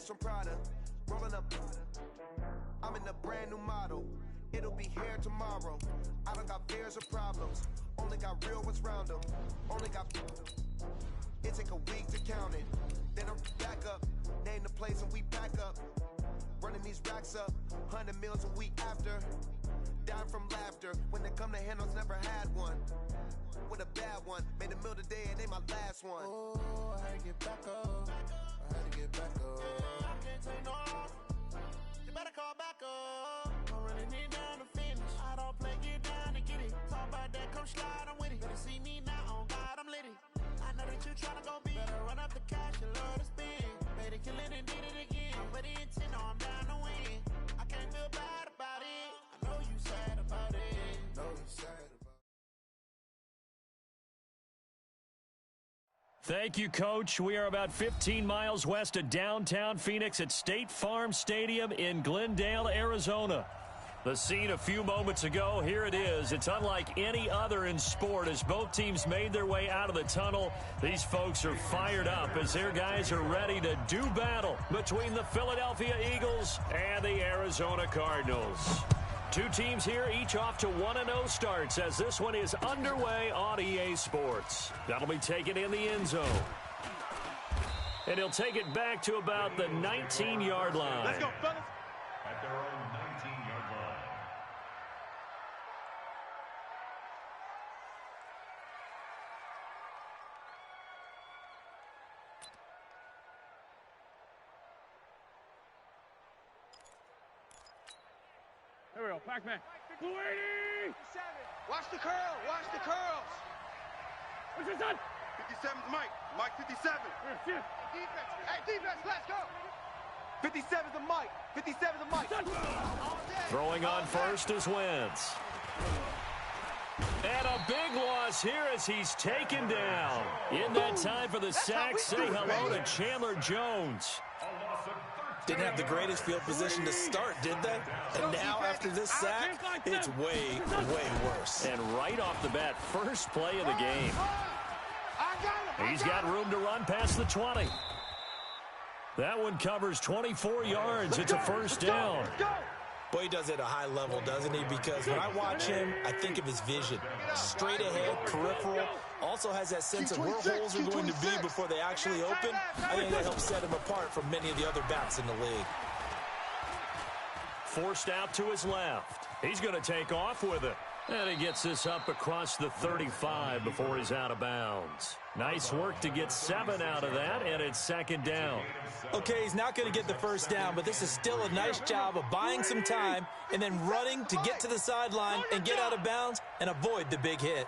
From Prada, rolling up. I'm in a brand new model. It'll be here tomorrow. I don't got fears or problems. Only got real ones round them. Only got. It take a week to count it. Then I'm back up. Name the place and we pack up. Running these racks up. 100 meals a week after. Down from laughter. When they come to handles, never had one. With a bad one. Made a meal today and ain't my last one. Oh, I had to get back up. I had to get back up. You better call back up. I'm running it down to finish. I don't play, get down and get it. Talk about that, come slide, I'm with it. Better see me now, on God, I'm litty. I know that you tryna go big. Better run up the cash, you love to spin. Better kill it and did it again. But the intent, no, I'm down to win. I can't feel bad about it. I know you sad about it. Know you sad about it. Thank you, Coach. We are about 15 miles west of downtown Phoenix at State Farm Stadium in Glendale, Arizona. The scene a few moments ago, here it is. It's unlike any other in sport as both teams made their way out of the tunnel. These folks are fired up as their guys are ready to do battle between the Philadelphia Eagles and the Arizona Cardinals. Two teams here, each off to 1-0 starts as this one is underway on EA Sports. That'll be taken in the end zone. And he'll take it back to about the 19-yard line. Let's go, fellas. At their own 19-yard line. Here we go, Pac-Man. 280! Watch the curl, watch the curls. What's this, son? 57's Mike, Mike 57. Here, Defense, hey, defense, let's go. 57's a Mike, 57's a Mike. Throwing on first is Wentz. And a big loss here as he's taken down. In that time for the sack, say hello to Chandler Jones. Didn't have the greatest field position to start, did they? And now after this sack, it's way, way worse. And right off the bat, first play of the game. He's got room to run past the 20. That one covers 24 yards. It's a first down. Boy, he does it at a high level, doesn't he? Because when I watch him, I think of his vision. Straight ahead, peripheral. Also has that sense of where holes are going to be before they actually open. I think that helps set him apart from many of the other backs in the league. Forced out to his left. He's going to take off with it. And he gets this up across the 35 before he's out of bounds. Nice work to get 7 out of that, and it's second down. Okay, he's not going to get the first down, but this is still a nice job of buying some time and then running to get to the sideline and get out of bounds and avoid the big hit.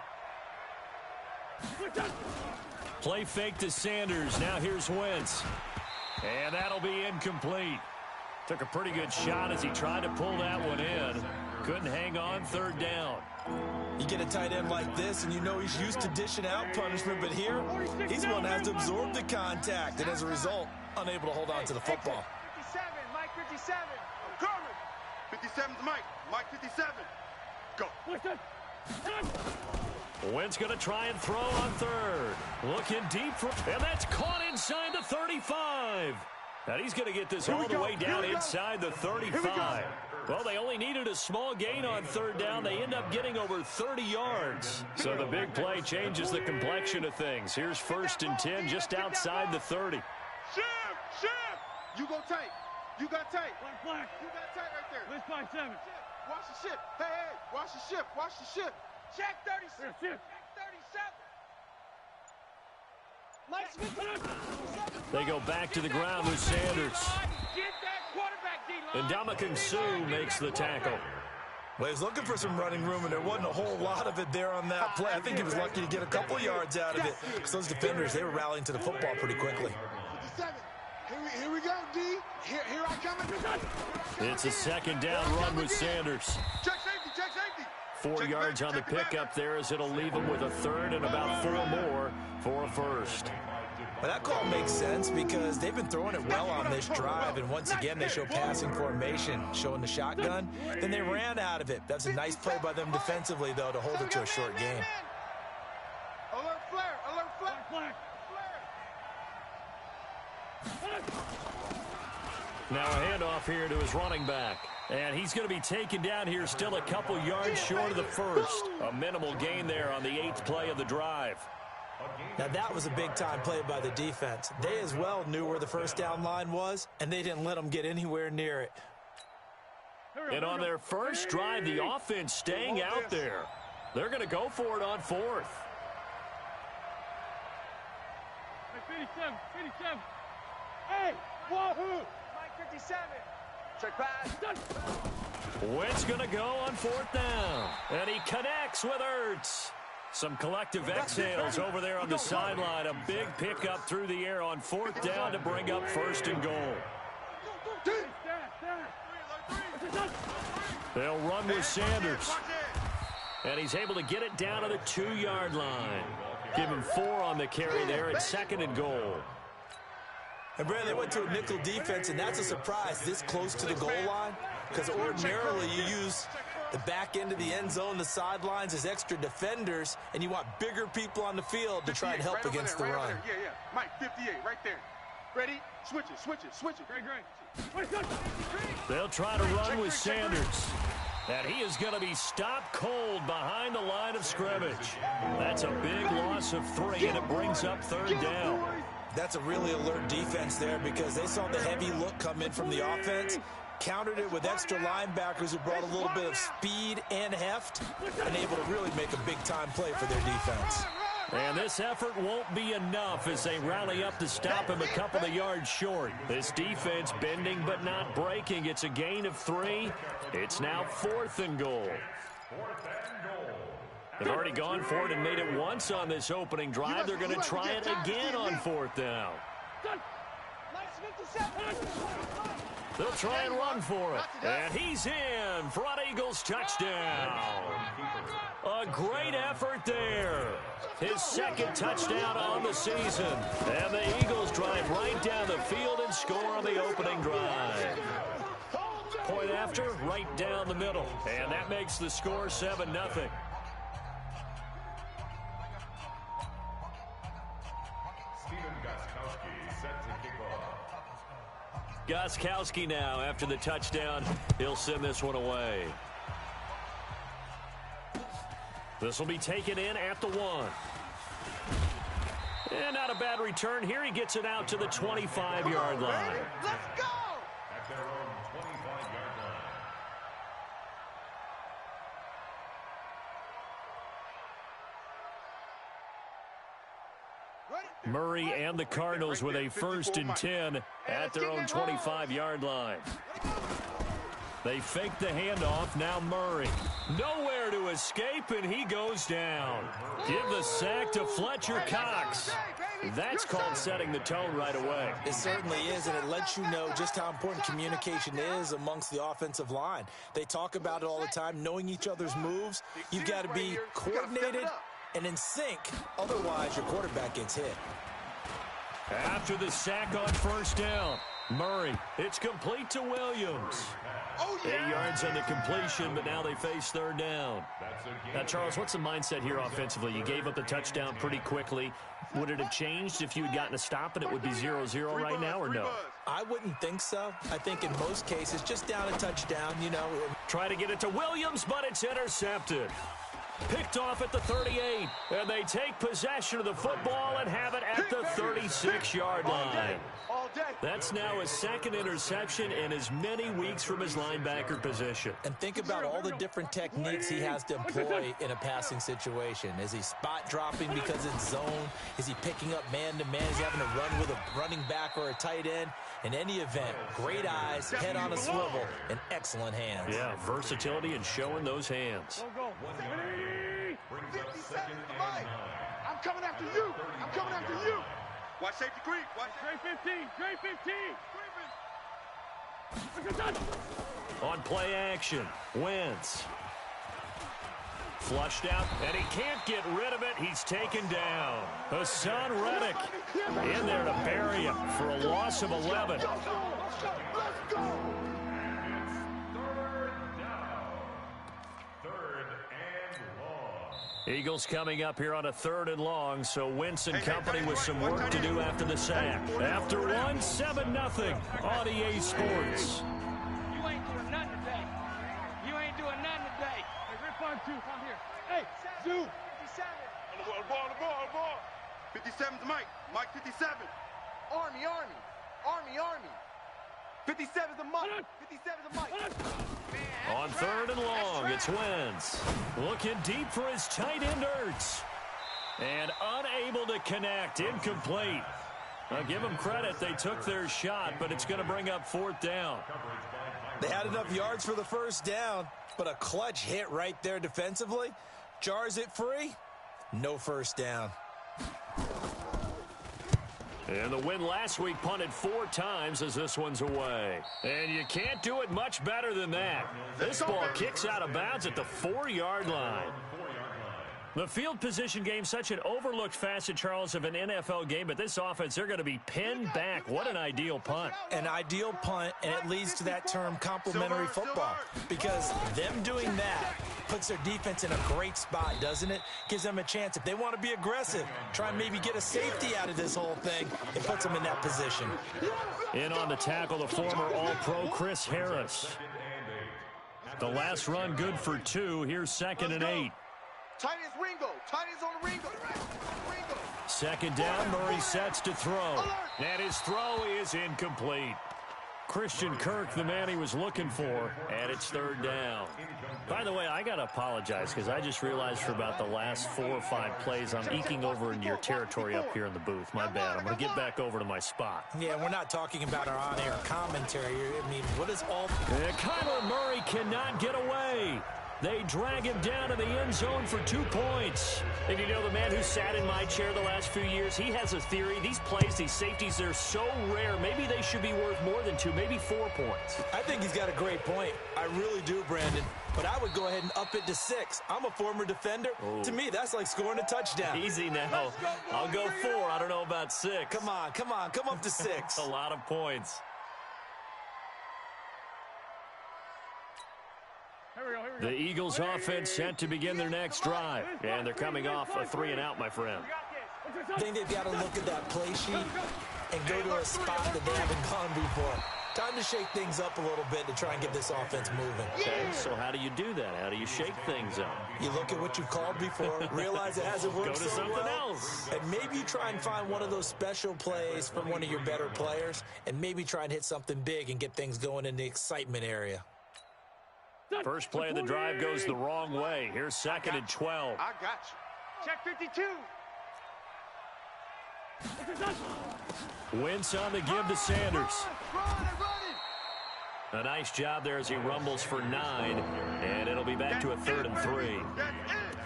Play fake to Sanders. Now here's Wentz. And that'll be incomplete. Took a pretty good shot as he tried to pull that one in. Couldn't hang on, third down. You get a tight end like this, and you know he's used to dishing out punishment, but here, he's the one that has to absorb the contact, and as a result, unable to hold on to the football. 57, Mike 57. I'm coming. 57's Mike, Mike 57. Go. Wentz going to try and throw on third. Looking deep, and that's caught inside the 35. And he's going to get this all the way down inside the 35. Well, they only needed a small gain on third down. They end up getting over 30 yards. So the big play changes the complexion of things. Here's first and 10 just outside the 30. Shift! You go tank. You got tight. Black. You got tight right there. List 5-7. Watch the ship. Hey, watch the ship. Watch the ship. Check 36. Here, ship. Check 37. They go back to the ground with Sanders. Get that quarterback, D-line. And Ndamukong Suh makes the tackle. Well, he was looking for some running room, and there wasn't a whole lot of it there on that play. I think he was lucky to get a couple yards out of it, because those defenders, they were rallying to the football pretty quickly. 57. Here we go, D. Here I come. It's a second down run with Sanders. Check safety, check safety. 4 yards on the pickup there as it'll leave him with a third and about 4 more for a first. Well, that call makes sense because they've been throwing it well on this drive, and once again they show passing formation, showing the shotgun. Then they ran out of it. That's a nice play by them defensively, though, to hold it to a short game. Alert flare, alert flare. Black. Now a handoff here to his running back. And he's going to be taken down here still a couple yards short of the first. A minimal gain there on the 8th play of the drive. Now, that was a big-time play by the defense. They as well knew where the first down line was, and they didn't let them get anywhere near it. And on their first drive, the offense staying out there. They're going to go for it on 4th. 57. Hey, wahoo! Mike 57. Check pass. Wentz going to go on 4th down. And he connects with Ertz. Some collective exhales over there on the sideline. A big pickup through the air on 4th down to bring up 1st and goal. They'll run with Sanders. And he's able to get it down to the 2-yard line. Give him 4 on the carry there at 2nd and goal. And, Brad, they went to a nickel defense, and that's a surprise this close to the goal line, because ordinarily you use the back end of the end zone, the sidelines as extra defenders, and you want bigger people on the field to try and help against the run. Yeah. Mike 58, right there. Ready? Switch it. Great. They'll try to run with Sanders. And he is going to be stopped cold behind the line of scrimmage. That's a big loss of 3, and it brings up 3rd down. That's a really alert defense there because they saw the heavy look come in from the offense, countered it with extra linebackers who brought a little bit of speed and heft, and able to really make a big-time play for their defense. And this effort won't be enough as they rally up to stop him a couple of yards short. This defense bending but not breaking. It's a gain of 3. It's now 4th and goal. They've already gone for it and made it once on this opening drive. They're going to try it again on 4th down. They'll try and run for it. And he's in. Front Eagles touchdown. A great effort there. His 2nd touchdown on the season. And the Eagles drive right down the field and score on the opening drive. Point after, right down the middle. And that makes the score 7-0. Gostkowski now after the touchdown. He'll send this one away. This will be taken in at the 1. And not a bad return here. He gets it out to the 25-yard line. Let's go! At their own 25-yard line. Murray and the Cardinals with a 1st and 10 at their own 25-yard line. They fake the handoff. Now Murray. Nowhere to escape, and he goes down. Give the sack to Fletcher Cox. That's called setting the tone right away. It certainly is, and it lets you know just how important communication is amongst the offensive line. They talk about it all the time, knowing each other's moves. You've got to be coordinated and in sync. Otherwise, your quarterback gets hit. After the sack on 1st down, Murray. It's complete to Williams. 8 yards on the completion, but now they face 3rd down. Now, Charles, what's the mindset here offensively? You gave up the touchdown pretty quickly. Would it have changed if you had gotten a stop and it would be 0-0 right now, or no? I wouldn't think so. I think in most cases, just down a touchdown, you know. Try to get it to Williams, but it's intercepted. Picked off at the 38. And they take possession of the football and have it at the 36-yard line. That's now his second interception in as many weeks from his linebacker position. And think about all the different techniques he has to employ in a passing situation. Is he spot dropping because it's zone? Is he picking up man-to-man? Is he having to run with a running back or a tight end? In any event, great eyes, head on a swivel, and excellent hands. Yeah, versatility and showing those hands. Go. 57 Mike. I'm coming after you. I'm coming after you. Watch safety creep. Watch Trey 15. On play action, Wentz. Flushed out, and he can't get rid of it. He's taken down. Hassan Reddick in there to bury him for a loss of 11. Let's go. Eagles coming up here on a 3rd and long, so Wentz and company with some work to do after the sack. After one, 7-0 on EA Sports. You ain't doing nothing today. Hey, rip on 2. Come here. Hey, Zoo. 57. Ball. 57's Mike. Mike 57. Army. 57's the Mike. 57's the Mike. On 3rd and long, it's Wentz. Looking deep for his tight end, Ertz. And unable to connect, incomplete. I'll give them credit, they took their shot, but it's going to bring up 4th down. They had enough yards for the first down, but a clutch hit right there defensively. Jars it free, no first down. And the win last week punted 4 times as this one's away. And you can't do it much better than that. This ball kicks out of bounds at the 4-yard line. The field position game, such an overlooked facet, Charles, of an NFL game, but this offense, they're going to be pinned back. What an ideal punt. An ideal punt, and it leads to that term complementary football, because them doing that puts their defense in a great spot, doesn't it? Gives them a chance. If they want to be aggressive, try and maybe get a safety out of this whole thing, it puts them in that position. In on the tackle, the former All-Pro Chris Harris. The last run good for 2. Here's 2nd and 8. Tight is Ringo. Tight is on Ringo. 2nd down, Murray sets to throw. And his throw is incomplete. Christian Kirk, the man he was looking for, and it's 3rd down. By the way, I got to apologize because I just realized for about the last 4 or 5 plays, I'm eking over into your territory up here in the booth. My bad. I'm going to get back over to my spot. Yeah, we're not talking about our on-air commentary. I mean, what is all... Kyler Murray cannot get away. They drag him down to the end zone for 2 points. And you know, the man who sat in my chair the last few years, he has a theory. These plays, these safeties, they're so rare. Maybe they should be worth more than 2, maybe 4 points. I think he's got a great point. I really do, Brandon. But I would go ahead and up it to 6. I'm a former defender. Oh. To me, that's like scoring a touchdown. Easy now. I'll go 4. I don't know about 6. Come on. Come up to 6. A lot of points. The Eagles offense set to begin their next drive. And they're coming off a 3-and-out, my friend. I think they've got to look at that play sheet and go to a spot that they haven't gone before. Time to shake things up a little bit to try and get this offense moving. Okay, so how do you do that? How do you shake things up? You look at what you've called before, realize it hasn't worked Go to so something well, else. and maybe you try and find one of those special plays from one of your better players, and maybe try and hit something big and get things going in the excitement area. First play of the drive goes the wrong way. Here's 2nd and 12. I got you. Check 52. Wentz on the give to Sanders. A nice job there as he rumbles for 9, and it'll be back to a 3rd and 3.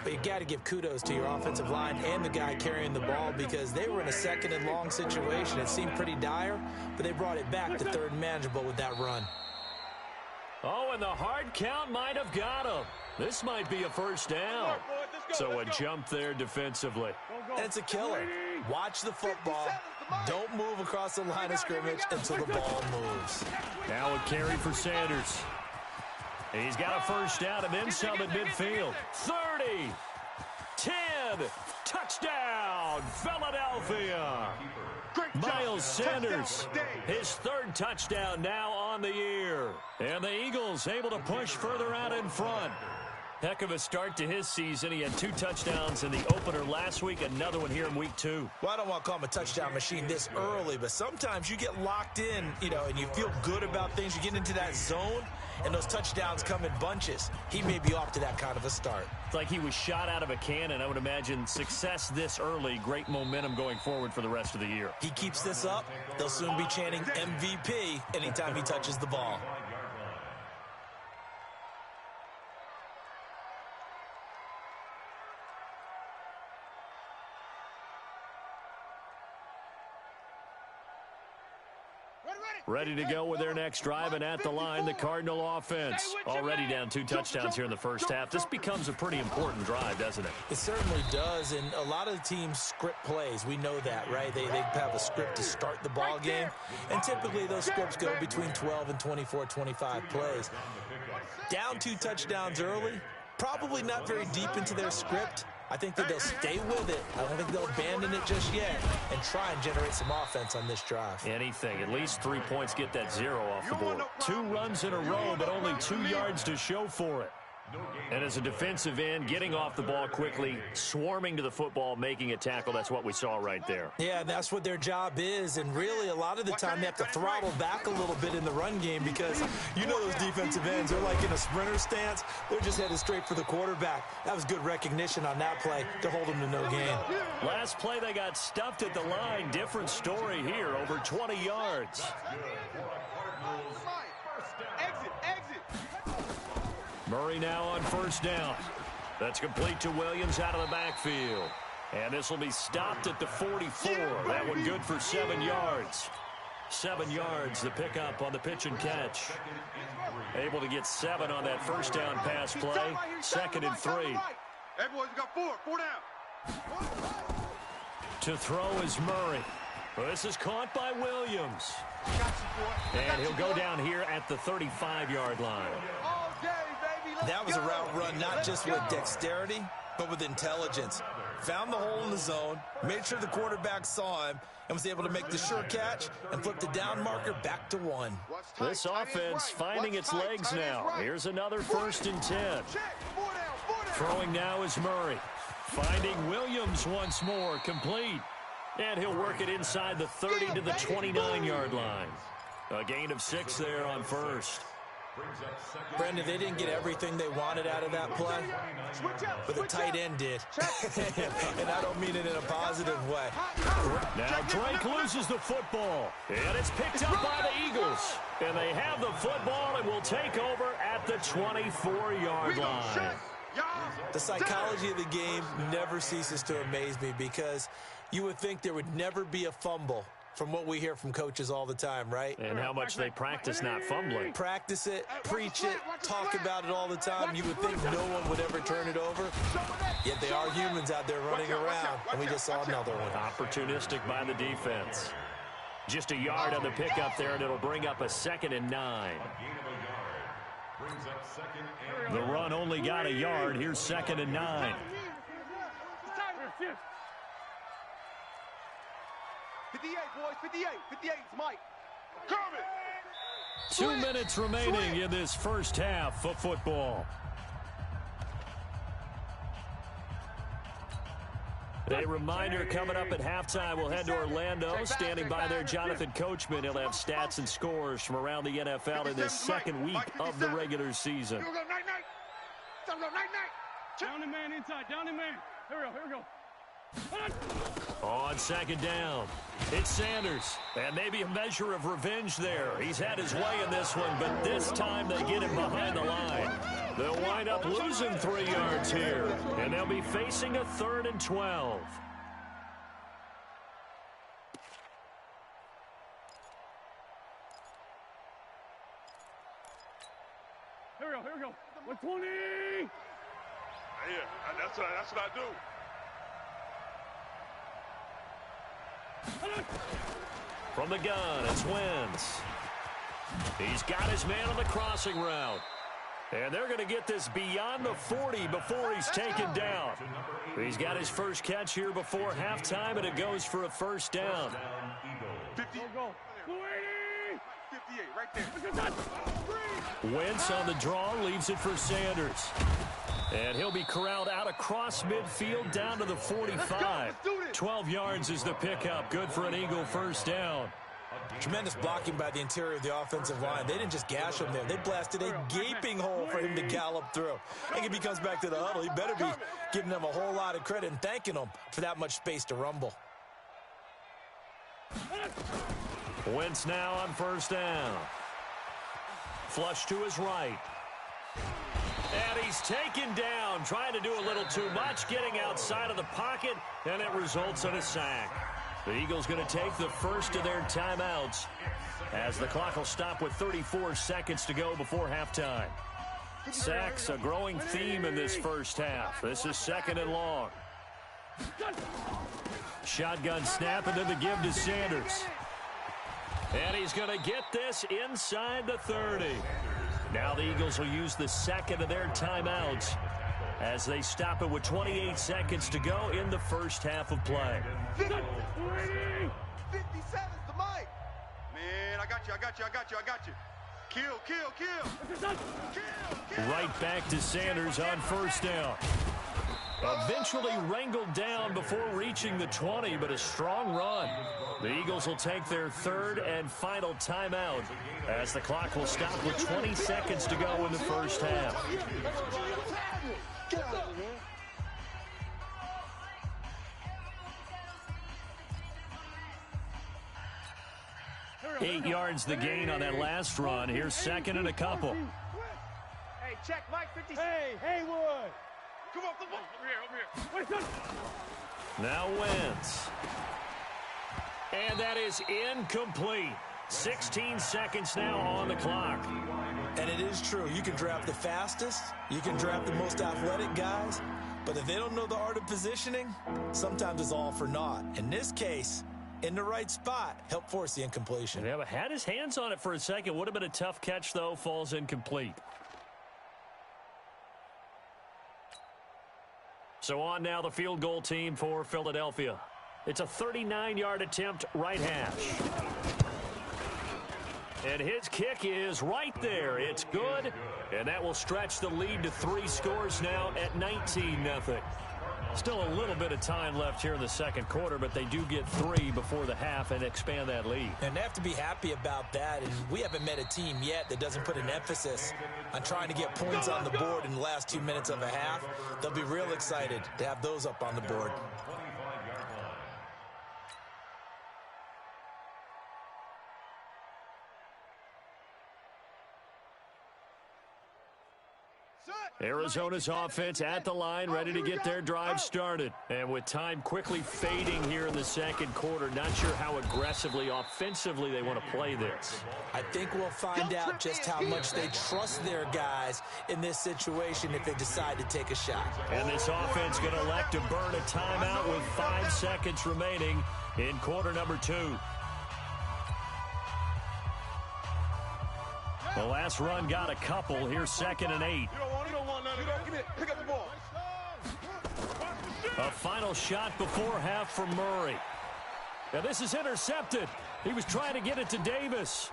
But you got to give kudos to your offensive line and the guy carrying the ball, because they were in a 2nd and long situation. It seemed pretty dire, but they brought it back to 3rd and manageable with that run. Oh, and the hard count might have got him. This might be a first down. So a jump there defensively. And it's a killer. Watch the football. Don't move across the line of scrimmage until the ball moves. Now a carry for Sanders. And he's got a first down and then some at midfield. 30, 10, touchdown, Philadelphia. Miles Sanders, his 3rd touchdown now on the year. And the Eagles able to push further out in front. Heck of a start to his season. He had 2 touchdowns in the opener last week, another one here in week 2. Well, I don't want to call him a touchdown machine this early, but sometimes you get locked in, and you feel good about things. You get into that zone, and those touchdowns come in bunches. He may be off to that kind of a start. It's like he was shot out of a cannon. I would imagine success this early, great momentum going forward for the rest of the year. He keeps this up, they'll soon be chanting MVP anytime he touches the ball. Ready to go with their next drive, and at the line, the Cardinal offense. Already down 2 touchdowns here in the first half. This becomes a pretty important drive, doesn't it? It certainly does, and a lot of the teams script plays. We know that, right? They have a script to start the ball game, and typically those scripts go between 12 and 24, 25 plays. Down 2 touchdowns early, probably not very deep into their script. I think that they'll stay with it. I don't think they'll abandon it just yet and try and generate some offense on this drive. Anything. At least 3 points, get that 0 off the board. 2 runs in a row, but only 2 yards to show for it. And as a defensive end, getting off the ball quickly, swarming to the football, making a tackle, that's what we saw right there. Yeah, that's what their job is, and really a lot of the time they have to throttle back a little bit in the run game because those defensive ends are like in a sprinter stance. They're just headed straight for the quarterback. That was good recognition on that play to hold them to no gain. Last play, they got stuffed at the line. Different story here, over 20 yards. Murray now on first down. That's complete to Williams out of the backfield. And this will be stopped at the 44. That one good for 7 yards. 7 yards, the pickup on the pitch and catch. Able to get 7 on that first down pass play. 2nd and 3. Hey, boys, you got 4 down. To throw is Murray. Well, this is caught by Williams. And he'll go down here at the 35-yard line. That was a route run not just with dexterity, but with intelligence. Found the hole in the zone, made sure the quarterback saw him, and was able to make the sure catch and flip the down marker back to 1. This offense finding its legs now. Here's another 1st and 10. Throwing now is Murray. Finding Williams once more, complete. And he'll work it inside the 30 to the 29-yard line. A gain of 6 there on first. Brendan, they didn't get everything they wanted out of that play, but the tight end did. And I don't mean it in a positive way. Now Drake loses the football, and it's picked up by the Eagles. And they have the football and will take over at the 24-yard line. The psychology of the game never ceases to amaze me because you would think there would never be a fumble from what we hear from coaches all the time, right? And how much they practice not fumbling. Practice it, preach it, talk about it all the time. You would think no one would ever turn it over. Yet they are humans out there running around, and we just saw another one. Opportunistic by the defense. Just a yard on the pickup there, and it'll bring up a 2nd and 9. The run only got a yard. Here's 2nd and 9. 58, boys, 58. 58's Mike. Coming. 2 minutes remaining in this first half of football. A reminder coming up at halftime, we'll head to Orlando. Standing by there, Jonathan Coachman. He'll have stats and scores from around the NFL in this 2nd week of the regular season. Here we go, night. Down and man inside, down and man. Here we go. On 2nd down, it's Sanders, and maybe a measure of revenge there. He's had his way in this one, but this time they get him behind the line. They'll wind up losing 3 yards here, and they'll be facing a 3rd and 12. Here we go. 120. Yeah, that's what I do. From the gun, it's Wentz. He's got his man on the crossing route. And they're going to get this beyond the 40 before he's taken down. He's got his first catch here before halftime, and it goes for a 1st down. 50. Go. 58, right there. Wentz on the draw, leaves it for Sanders. And he'll be corralled out across midfield down to the 45. 12 yards is the pickup. Good for an Eagle first down. Tremendous blocking by the interior of the offensive line. They didn't just gash him there. They blasted a gaping hole for him to gallop through. I think if he comes back to the huddle, he better be giving them a whole lot of credit and thanking them for that much space to rumble. Wentz now on first down. Flush to his right. And he's taken down, trying to do a little too much, getting outside of the pocket, and it results in a sack. The Eagles going to take the first of their timeouts as the clock will stop with 34 seconds to go before halftime. Sacks, a growing theme in this first half. This is second and long. Shotgun snap and then the give to Sanders. And he's going to get this inside the 30. Now the Eagles will use the second of their timeouts as they stop it with 28 seconds to go in the first half of play. 57's the mic. Man, I got you. Kill. Right back to Sanders on first down. Eventually wrangled down before reaching the 20, but a strong run. The Eagles will take their third and final timeout as the clock will stop with 20 seconds to go in the first half. Get out of here, man. Eight yards the gain on that last run. Here's second and a couple. Hey, check Mike 56. Hey, Haywood. Come on. Over here. Now Wentz. And that is incomplete. 16 seconds now on the clock. And it is true. You can draft the fastest. You can draft the most athletic guys. But if they don't know the art of positioning, sometimes it's all for naught. In this case, in the right spot, help force the incompletion. Yeah, but had his hands on it for a second. Would have been a tough catch, though. Falls incomplete. So on now the field goal team for Philadelphia. It's a 39-yard attempt, right hash. And his kick is right there. It's good. And that will stretch the lead to 3 scores now at 19-0. Still a little bit of time left here in the second quarter, but they do get 3 before the half and expand that lead. And they have to be happy about that. And we haven't met a team yet that doesn't put an emphasis on trying to get points on the board in the last 2 minutes of a half. They'll be real excited to have those up on the board. Arizona's offense at the line, ready to get their drive started. And with time quickly fading here in the second quarter, not sure how aggressively, offensively they want to play this. I think we'll find out just how much they trust their guys in this situation if they decide to take a shot. And this offense going to elect to burn a timeout with 5 seconds remaining in quarter number 2. The last run got a couple. Here's second and 8. You don't want none of that. Give me it. Pick up the ball. A final shot before half from Murray. Now this is intercepted. He was trying to get it to Davis.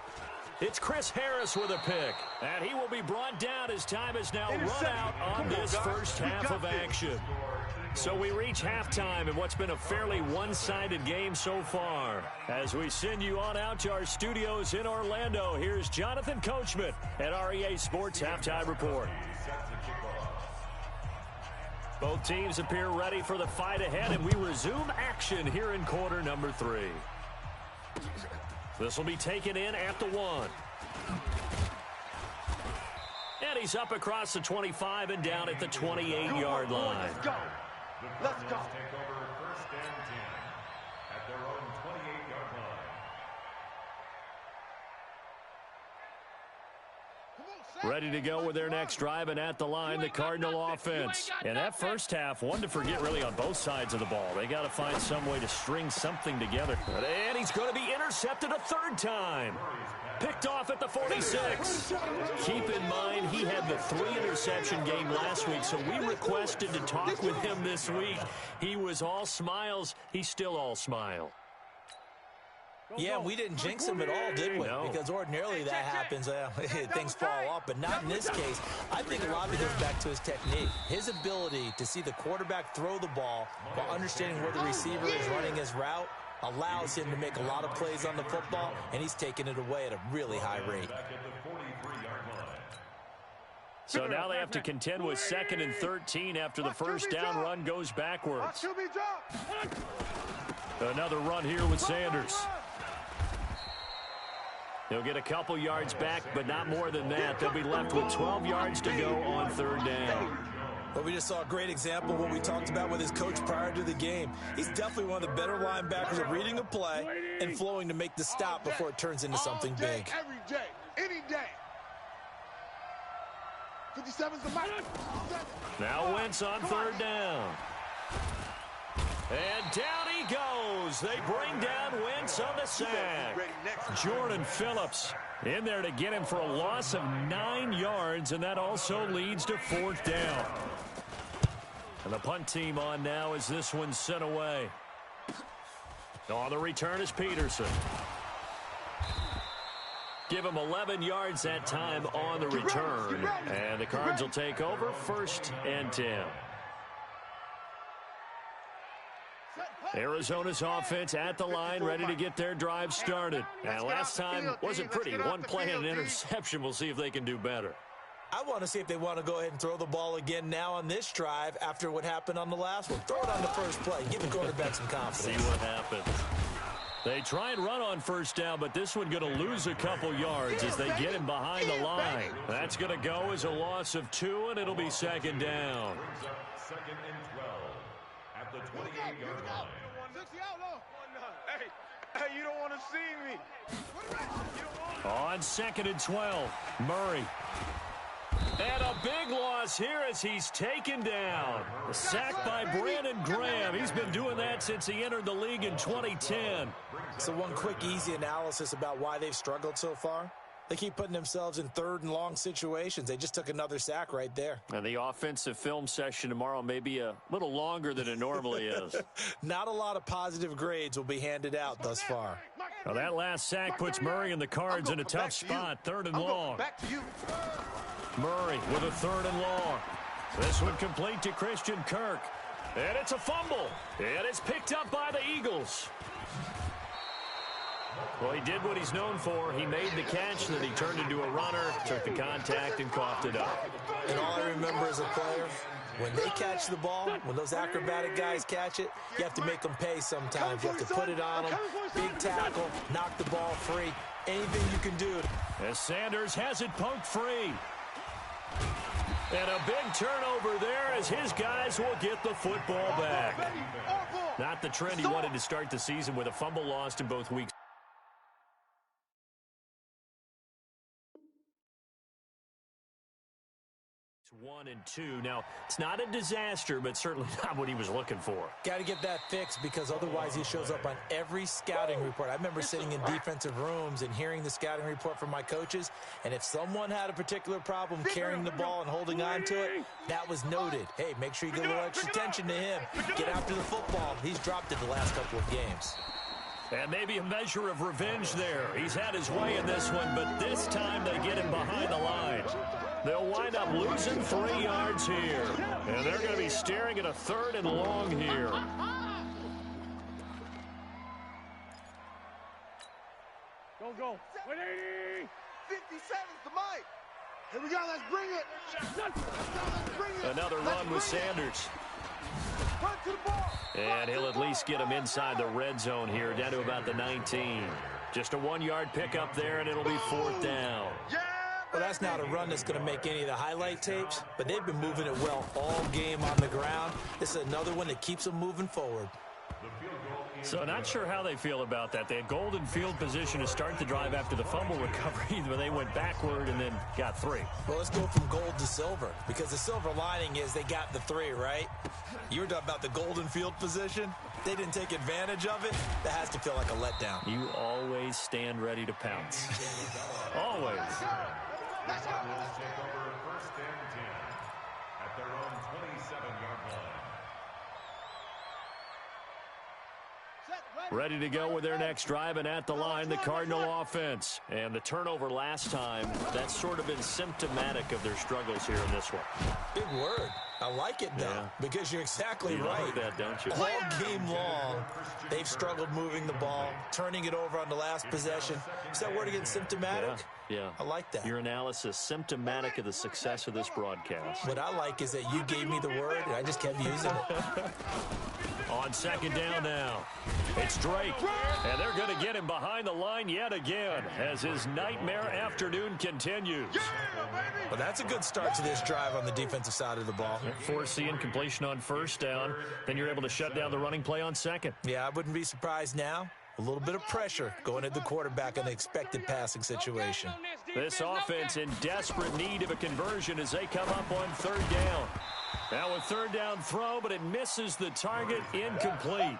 It's Chris Harris with a pick. And he will be brought down as time is now run out on this first half of action. So we reach halftime in what's been a fairly one-sided game so far. As we send you on out to our studios in Orlando, here's Jonathan Coachman at REA Sports Halftime Report. Both teams appear ready for the fight ahead, and we resume action here in quarter number 3. This will be taken in at the 1. And he's up across the 25 and down at the 28-yard line. Let's go. Let's go. Take over first and 10 at their own 28-yard line. Ready to go with their next drive, and at the line, the Cardinal offense. In that first half, one to forget really on both sides of the ball. They got to find some way to string something together. And he's going to be intercepted a third time. Picked off at the 46. Keep in mind, he had the 3-interception game last week, so we requested to talk with him this week. He was all smiles. He's still all smile. Yeah, we didn't jinx him at all, did we? No. Because ordinarily that happens. Things fall off, but not in this case. I think a lot of it goes back to his technique. His ability to see the quarterback throw the ball while understanding where the receiver is running his route allows him to make a lot of plays on the football, and he's taking it away at a really high rate. So now they have to contend with 2nd and 13 after the first down run goes backwards. Another run here with Sanders. He'll get a couple yards back, but not more than that. They'll be left with 12 yards to go on 3rd down. Well, we just saw a great example of what we talked about with his coach prior to the game. He's definitely one of the better linebackers at reading a play and flowing to make the stop before it turns into something big. Every day, any day. 57's the mark. Now Wentz on 3rd down. And down he goes. They bring down Wentz on the sack. Jordan Phillips in there to get him for a loss of 9 yards, and that also leads to 4th down. And the punt team on now as this one's sent away. On the return is Peterson. Give him 11 yards that time on the return. And the Cards will take over 1st and 10. Arizona's offense at the line, ready to get their drive started. And last time wasn't pretty. One play and an interception. We'll see if they can do better. I want to see if they want to go ahead and throw the ball again now on this drive after what happened on the last one. Throw it on the first play. Give the quarterback some confidence. See what happens. They try and run on 1st down, but this one going to lose a couple yards as they get him behind the line. That's going to go as a loss of 2, and it'll be 2nd down. 2nd and 12 at the 28-yard line. Hey, you don't want to see me. On 2nd and 12, Murray. And a big loss here as he's taken down. A sack by Brandon Graham. He's been doing that since he entered the league in 2010. So one quick, easy analysis about why they've struggled so far. They keep putting themselves in 3rd and long situations. They just took another sack right there. And the offensive film session tomorrow may be a little longer than it normally is. Not a lot of positive grades will be handed out thus far. Well, that last sack puts Murray and the Cards in a tough spot. 3rd and long. Back to you. Murray with a 3rd and long. This one complete to Christian Kirk. And it's a fumble. And it's picked up by the Eagles. Well, he did what he's known for. He made the catch, then he turned into a runner, took the contact, and coughed it up. And all I remember as a player, when they catch the ball, when those acrobatic guys catch it, you have to make them pay sometimes. You have to put it on them, big tackle, knock the ball free, anything you can do. As Sanders has it poked free. And a big turnover there as his guys will get the football back. Not the trend he wanted to start the season with a fumble lost in both weeks. 1 and 2. Now, it's not a disaster, but certainly not what he was looking for. Got to get that fixed because otherwise he shows up on every scouting report. I remember sitting in defensive rooms and hearing the scouting report from my coaches, and if someone had a particular problem carrying the ball and holding on to it, that was noted. Hey, make sure you get a little extra attention to him. Get after the football. He's dropped it the last couple of games. And maybe a measure of revenge there. He's had his way in this one, but this time they get him behind the line. They'll wind up losing 3 yards here. And they're going to be staring at a 3rd and long here. Go. 180. 57's the mic. Here we go. Let's bring it. Another run with Sanders. Run to the ball. And he'll at least get him inside the red zone here, down to about the 19. Just a 1-yard pickup there, and it'll be 4th down. Well, that's not a run that's going to make any of the highlight tapes, but they've been moving it well all game on the ground. This is another one that keeps them moving forward. So not sure how they feel about that. They had golden field position to start the drive after the fumble recovery, but they went backward and then got 3. Well, let's go from gold to silver, because the silver lining is they got the 3, right? You were talking about the golden field position. They didn't take advantage of it. That has to feel like a letdown. You always stand ready to pounce. Always. Will take over 1st and 10 at their own 27-yard line. Ready to go with their next drive, and at the line, the Cardinal offense. And the turnover last time, that's sort of been symptomatic of their struggles here in this one. Big word. I like it, though, because you're exactly right. Like that, don't you? All game long, they've struggled moving the ball, turning it over on the last possession. Is that word again, symptomatic? Yeah. I like that. Your analysis, symptomatic of the success of this broadcast. What I like is that you gave me the word, and I just kept using it. On second down now, it's Drake, and they're going to get him behind the line yet again as his nightmare afternoon continues. Well, that's a good start to this drive on the defensive side of the ball. Force the incompletion on first down, then you're able to shut down the running play on second. Yeah, I wouldn't be surprised now. A little bit of pressure going at the quarterback in an expected passing situation. This offense in desperate need of a conversion as they come up on third down. Now a third down throw, but it misses the target, incomplete.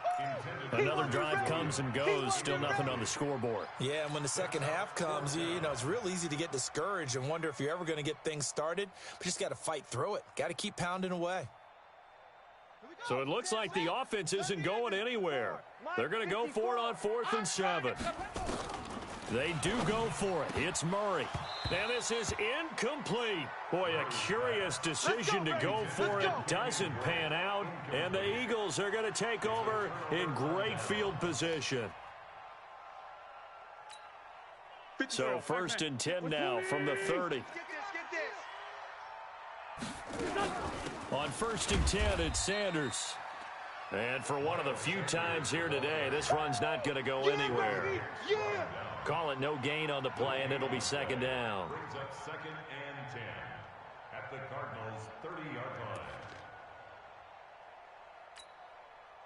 Another drive comes and goes, still nothing on the scoreboard. Yeah, and when the second half comes, you know, it's real easy to get discouraged and wonder if you're ever going to get things started. But you just got to fight through it. Got to keep pounding away. So it looks like the offense isn't going anywhere. They're going to go for it on 4th and 7. They do go for it. It's Murray. And this is incomplete. Boy, a curious decision to go for it. Doesn't pan out. And the Eagles are going to take over in great field position. So 1st and 10 now from the 30. On 1st and 10, it's Sanders. And for one of the few times here today, this run's not going to go anywhere. Call it no gain on the play, and it'll be second down. Brings up 2nd and 10 at the Cardinals' 30-yard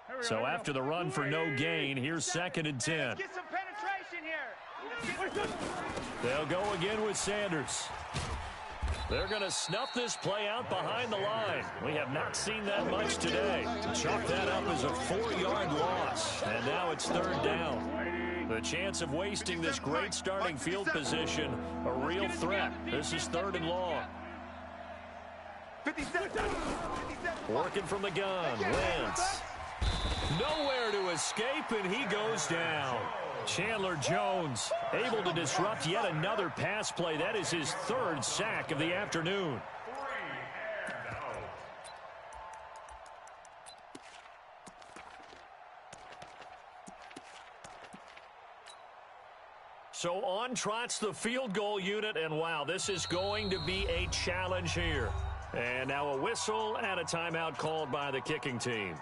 line. So after the run for no gain, here's 2nd and 10. Get some penetration here. They'll go again with Sanders. They're going to snuff this play out behind the line. We have not seen that much today. Chalk that up as a 4-yard loss. And now it's third down. The chance of wasting this great starting field position, a real threat. This is 3rd and long. 57. Working from the gun, Wentz. Nowhere to escape, and he goes down. Chandler Jones able to disrupt yet another pass play. That is his 3rd sack of the afternoon. So on trots the field goal unit, and wow, this is going to be a challenge here. And now a whistle and a timeout called by the kicking team.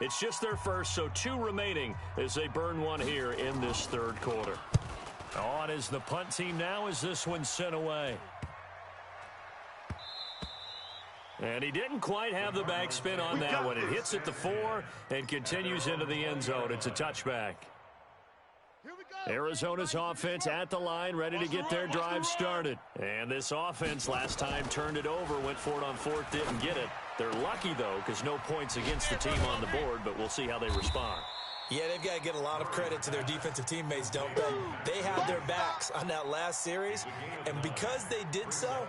It's just their first, so 2 remaining as they burn one here in this 3rd quarter. On is the punt team now as this one's sent away. And he didn't quite have the backspin on that one. It hits at the 4 and continues into the end zone. It's a touchback. Arizona's offense at the line, ready to get their drive started. And this offense last time turned it over, went for it on 4th, didn't get it. They're lucky, though, because no points against the team on the board, but we'll see how they respond. Yeah, they've got to get a lot of credit to their defensive teammates, don't they? They had their backs on that last series, and because they did so,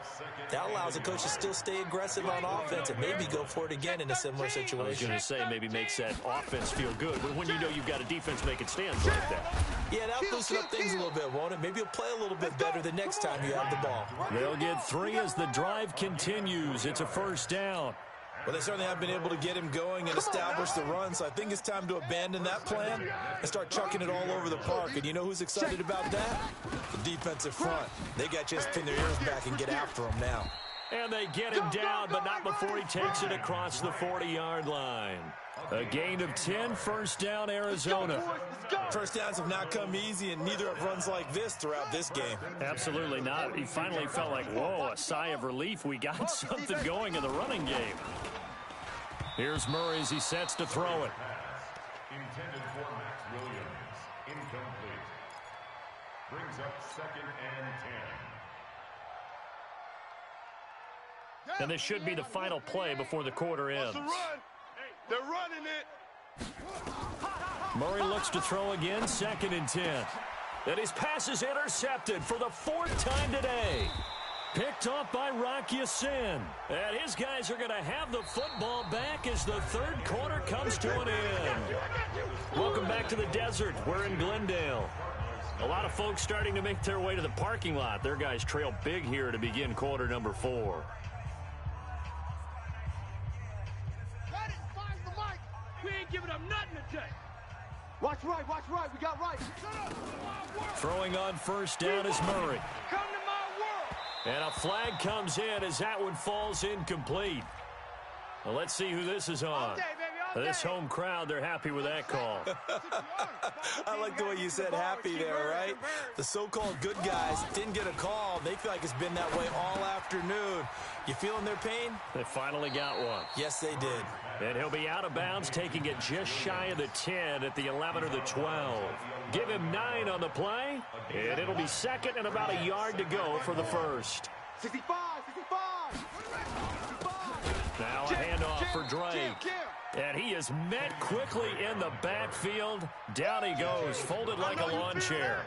that allows the coach to still stay aggressive on offense and maybe go for it again in a similar situation. I was going to say maybe makes that offense feel good, but when you know you've got a defense making stands like that. Yeah, that'll loosen up things a little bit, won't it? Maybe you'll play a little bit better the next time you have the ball. They'll get 3 as the drive continues. It's a 1st down. Well, they certainly have been able to get him going and establish the run, so I think it's time to abandon that plan and start chucking it all over the park. And you know who's excited about that? The defensive front. They got a chance to pin their ears back and get after him now. And they get him down, but not before he takes it across the 40-yard line. A gain of 10, 1st down, Arizona. First downs have not come easy, and neither have runs like this throughout this game. Absolutely not. He finally felt like, whoa, a sigh of relief. We got something going in the running game. Here's Murray as he sets to throw it. Intended for Max Williams. Incomplete. Brings up 2nd and 10. And this should be the final play before the quarter ends. They're running it. Murray looks to throw again, 2nd and 10. And his pass is intercepted for the 4th time today. Picked off by Rock Ya-Sin. And his guys are going to have the football back as the third quarter comes to an end. Welcome back to the desert. We're in Glendale. A lot of folks starting to make their way to the parking lot. Their guys trail big here to begin quarter number 4. We ain't giving up nothing today. Watch right, we got right. Throwing on first down is Murray. Come to my world. And a flag comes in as that one falls incomplete. Well, let's see who this is on. All day, baby, all This day. home crowd, they're happy with that call. I like the way you said happy there, right? The so-called good guys didn't get a call. They feel like it's been that way all afternoon. You feeling their pain? They finally got one. Yes, they did. And he'll be out of bounds, taking it just shy of the 10 at the 11 or the 12. Give him 9 on the play, and it'll be second and about a yard to go for the first. 65. Now a handoff for Drake. And he is met quickly in the backfield. Down he goes, folded like a lawn chair.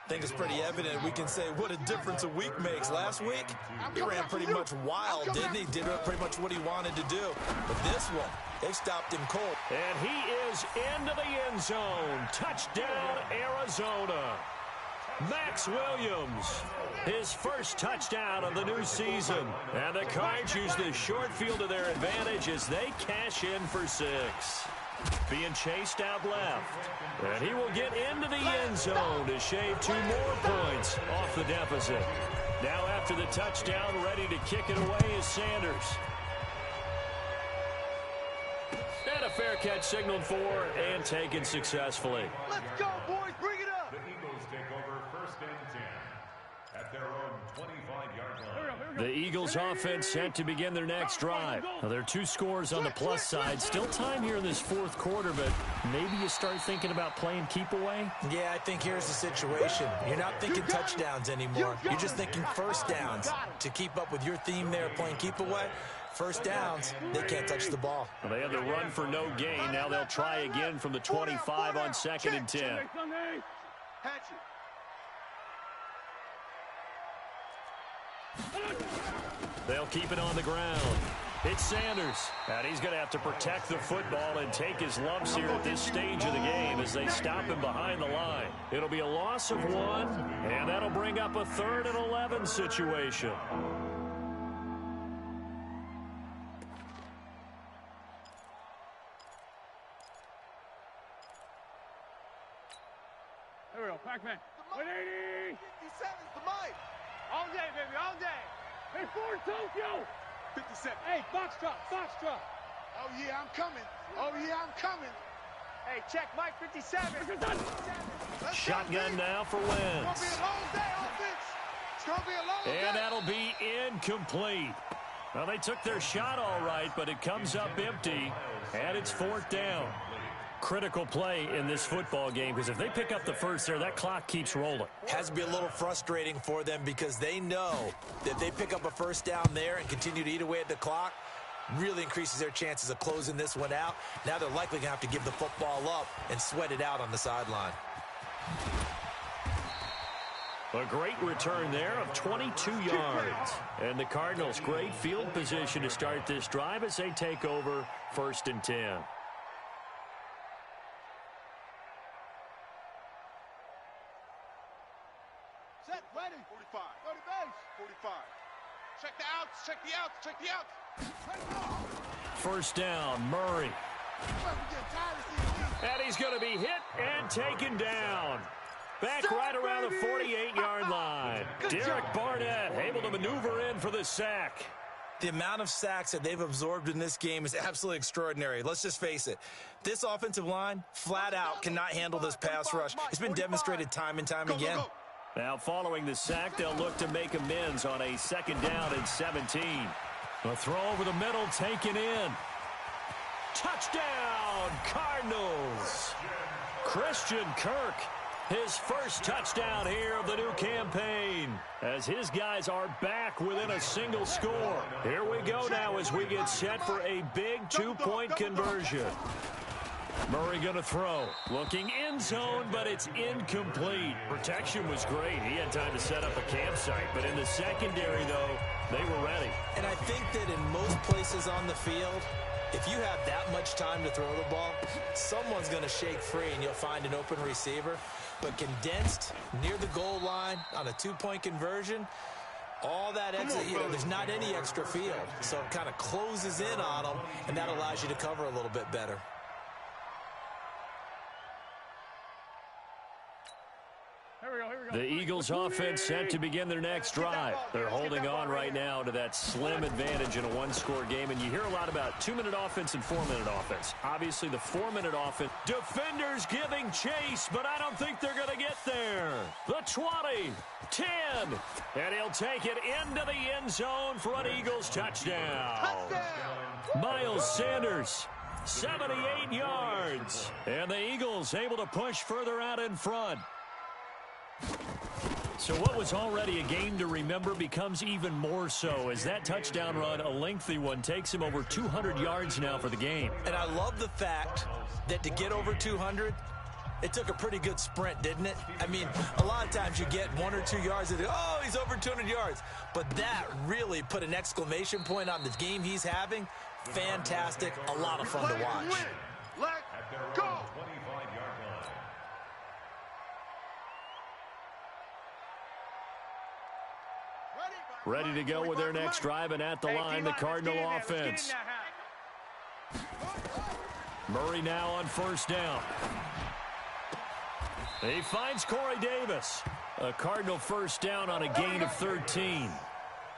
I think it's pretty evident. We can say what a difference a week makes. Last week, he ran pretty much wild, didn't he? Did pretty much what he wanted to do. But this one, they stopped him cold. And he is into the end zone. Touchdown, Arizona. Max Williams, his first touchdown of the new season. And the Cards use the short field to their advantage as they cash in for 6. Being chased out left. And he will get into the end zone to shave 2 more points off the deficit. Now after the touchdown, ready to kick it away is Sanders. And a fair catch signaled for and taken successfully. Let's go, boys. Bring it up. The Eagles take over first and 10 at their own 25-yard line. The Eagles offense set to begin their next drive. Now, there are 2 scores on the plus side. Still time here in this fourth quarter, but maybe you start thinking about playing keep away? Yeah, I think here's the situation. You're not thinking touchdowns anymore. You're just thinking first downs. To keep up with your theme there, playing keep away, first downs, they can't touch the ball. Well, they had the run for no gain. Now they'll try again from the 25 on second and 10. Hatchet. They'll keep it on the ground. It's Sanders. And he's going to have to protect the football and take his lumps here at this stage of the game as they stop him behind the line. It'll be a loss of 1, and that'll bring up a 3rd and 11 situation. There we go, Pac-Man. 180. 57's the mic. All day, baby, all day. Hey, Ford Tokyo. 57. Hey, Foxtrot. Oh, yeah, I'm coming. Hey, check Mike 57. Shotgun now for Wentz. It's gonna be a long day, offense. It's gonna be a long day. And that'll be incomplete. Well, they took their shot all right, but it comes up empty, and it's 4th down. Critical play in this football game, because if they pick up the first there, that clock keeps rolling. Has to be a little frustrating for them because they know that if they pick up a first down there and continue to eat away at the clock, really increases their chances of closing this one out. Now they're likely going to have to give the football up and sweat it out on the sideline. A great return there of 22 yards. And the Cardinals, great field position to start this drive as they take over first and 10. Set, ready. 45. Go to base. 45. Check the outs. First down, Murray. And he's going to be hit and taken down. Back right around the 48-yard line. Derek Barnett able to maneuver in for the sack. The amount of sacks that they've absorbed in this game is absolutely extraordinary. Let's just face it. This offensive line, flat out, cannot handle this pass rush. It's been demonstrated time and time again. Now, following the sack, they'll look to make amends on a 2nd down and 17. A throw over the middle, taken in. Touchdown, Cardinals. Christian Kirk, his first touchdown here of the new campaign, as his guys are back within a single score. Here we go now as we get set for a big 2-point conversion. Murray going to throw. Looking end zone, but it's incomplete. Protection was great. He had time to set up a campsite. But in the secondary, though, they were ready. And I think that in most places on the field, if you have that much time to throw the ball, someone's going to shake free and you'll find an open receiver. But condensed near the goal line on a two-point conversion, all that exit, there's not any extra field. So it kind of closes in on them, and that allows you to cover a little bit better. The Eagles offense set to begin their next drive. They're holding on right now to that slim advantage in a one-score game, and you hear a lot about 2-minute offense and 4-minute offense. Obviously, the 4-minute offense, defenders giving chase, but I don't think they're going to get there. The 20, 10, and he'll take it into the end zone for an Eagles touchdown. Miles Sanders, 78 yards, and the Eagles able to push further out in front. So what was already a game to remember becomes even more so as that touchdown run, a lengthy one, takes him over 200 yards now for the game. And I love the fact that to get over 200, it took a pretty good sprint, didn't it? I mean, a lot of times you get 1 or 2 yards and oh, he's over 200 yards. But that really put an exclamation point on the game he's having. Fantastic. A lot of fun to watch. Let's go. Ready to go with their next drive, and at the line, the Cardinal offense. Murray now on first down. He finds Corey Davis. A Cardinal first down on a gain of 13.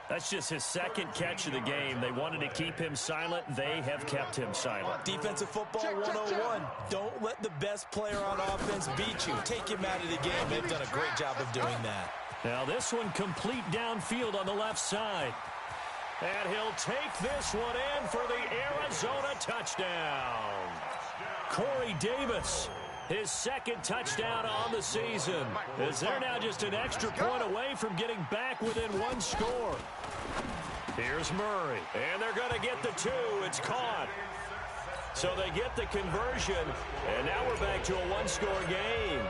That's just his second catch of the game. They wanted to keep him silent. They have kept him silent. Defensive football 101. Don't let the best player on offense beat you. Take him out of the game. They've done a great job of doing that. Now this one complete downfield on the left side. And he'll take this one in for the Arizona touchdown. Corey Davis, his second touchdown on the season, as they're now just an extra point away from getting back within one score. Here's Murray, and they're going to get the 2. It's caught. So they get the conversion, and now we're back to a one-score game.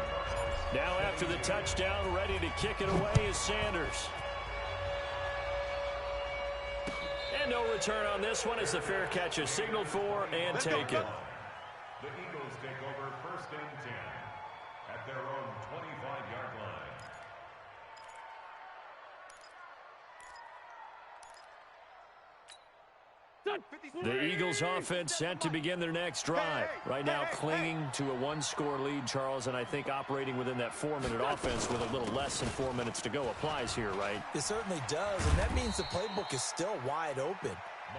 Now after the touchdown, ready to kick it away is Sanders. And no return on this one as the fair catch is signaled for and taken. The Eagles take over first and 10 at their own 25-yard line. The Eagles offense set to begin their next drive. Right now clinging to a one-score lead, Charles, and I think operating within that 4-minute offense with a little less than 4 minutes to go applies here, right? It certainly does, and that means the playbook is still wide open.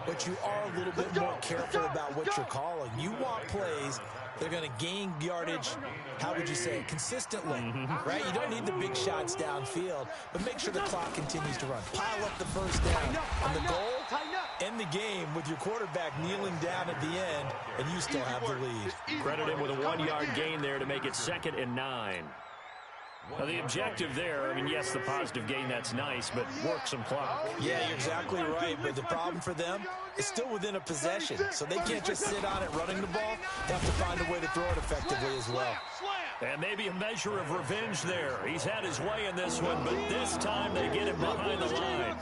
But you are a little bit more careful about what you're calling. You want plays that are going to gain yardage, how would you say it, consistently, right? You don't need the big shots downfield, but make sure the clock continues to run. Pile up the first down. And the goal, end the game with your quarterback kneeling down at the end, and you still have the lead. Credit him with a 1-yard gain there to make it 2nd and 9. Now, the objective there, I mean, yes, the positive gain, that's nice, but work some clock. Yeah, you're exactly right, but the problem for them is still within a possession, so they can't just sit on it running the ball. They have to find a way to throw it effectively as well. And maybe a measure of revenge there. He's had his way in this one, but this time they get him behind the line.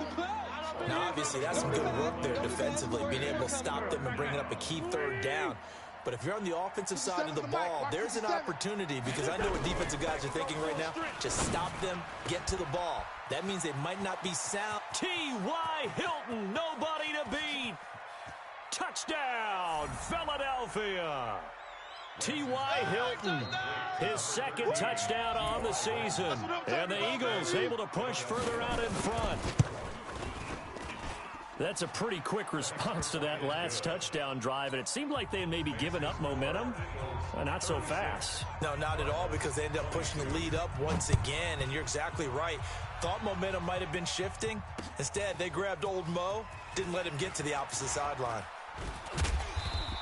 Now, obviously, that's some good work there defensively, being able to stop them and bringing up a key third down. But if you're on the offensive side of the ball, there's an opportunity, because I know what defensive guys are thinking right now. Just stop them, get to the ball. That means they might not be sound. T.Y. Hilton, nobody to beat. Touchdown, Philadelphia. T.Y. Hilton, his second touchdown on the season. And the Eagles able to push further out in front. That's a pretty quick response to that last touchdown drive, and it seemed like they had maybe given up momentum. Not so fast. No, not at all, because they ended up pushing the lead up once again, and you're exactly right. Thought momentum might have been shifting. Instead, they grabbed old Mo, didn't let him get to the opposite sideline.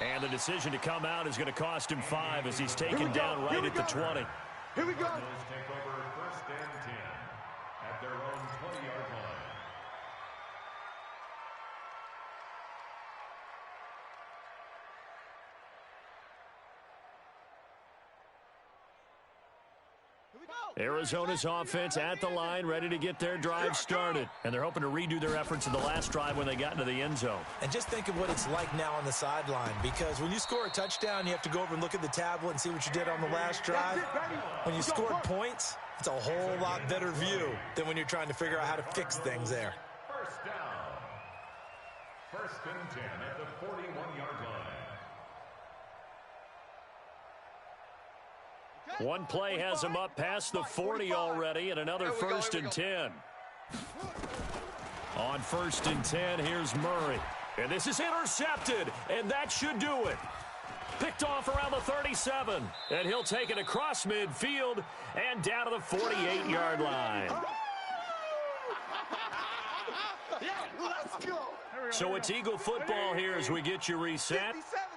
And the decision to come out is going to cost him 5 as he's taken down right at the 20. Here we go. Eagles take over first and 10 at their own 20-yard line. Arizona's offense at the line, ready to get their drive started. And they're hoping to redo their efforts in the last drive when they got into the end zone. And just think of what it's like now on the sideline, because when you score a touchdown, you have to go over and look at the tablet and see what you did on the last drive. When you score points, it's a whole lot better view than when you're trying to figure out how to fix things there. First down. First and 10 at the 41-yard line. One play has him up past the 40 already, and another first and 10. On first and 10, here's Murray. And this is intercepted, and that should do it. Picked off around the 37, and he'll take it across midfield and down to the 48-yard line. So it's Eagle football here as we get you reset.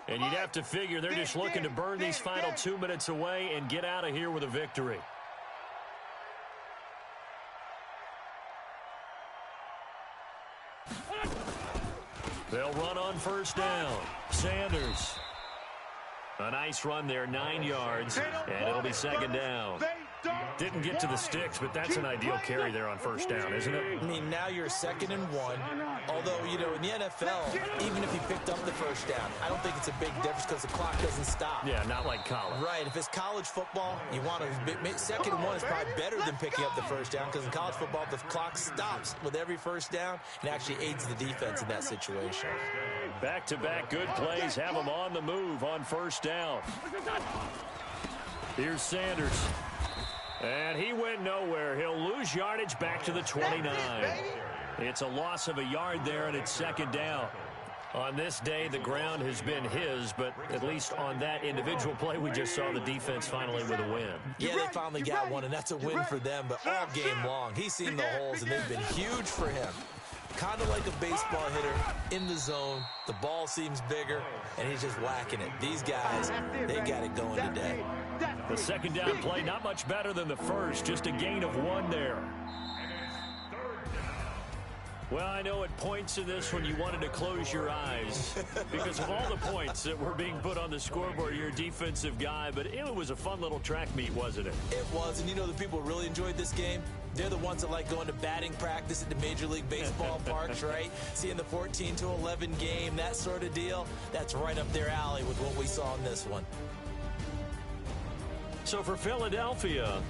And you'd have to figure they're just looking to burn these final 2 minutes away and get out of here with a victory. They'll run on first down. Sanders. A nice run there, 9 yards, and it'll be second down. Didn't get to the sticks, but that's an ideal carry there on first down, isn't it? I mean, now you're 2nd and 1. Although, you know, in the NFL, even if you picked up the first down, I don't think it's a big difference because the clock doesn't stop. Yeah, not like college. Right. If it's college football, you want to 2nd and 1 is probably better than picking up the first down, because in college football, the clock stops with every first down and actually aids the defense in that situation. Back-to-back good plays have them on the move on first down. Here's Sanders. And he went nowhere. He'll lose yardage back to the 29. It's a loss of a yard there, and it's second down. On this day, the ground has been his, but at least on that individual play, we just saw the defense finally with a win. Yeah, they finally got one, and that's a win for them, but all game long, he's seen the holes, and they've been huge for him. Kind of like a baseball hitter in the zone. The ball seems bigger, and he's just whacking it. These guys, they got it going today. The second down play, not much better than the first, just a gain of 1 there. Well, I know at points in this when you wanted to close your eyes because of all the points that were being put on the scoreboard. You're a defensive guy, but it was a fun little track meet, wasn't it? It was, and you know the people who really enjoyed this game? They're the ones that like going to batting practice at the Major League Baseball parks, right? Seeing the 14-11 game, that sort of deal. That's right up their alley with what we saw in this one. So for Philadelphia,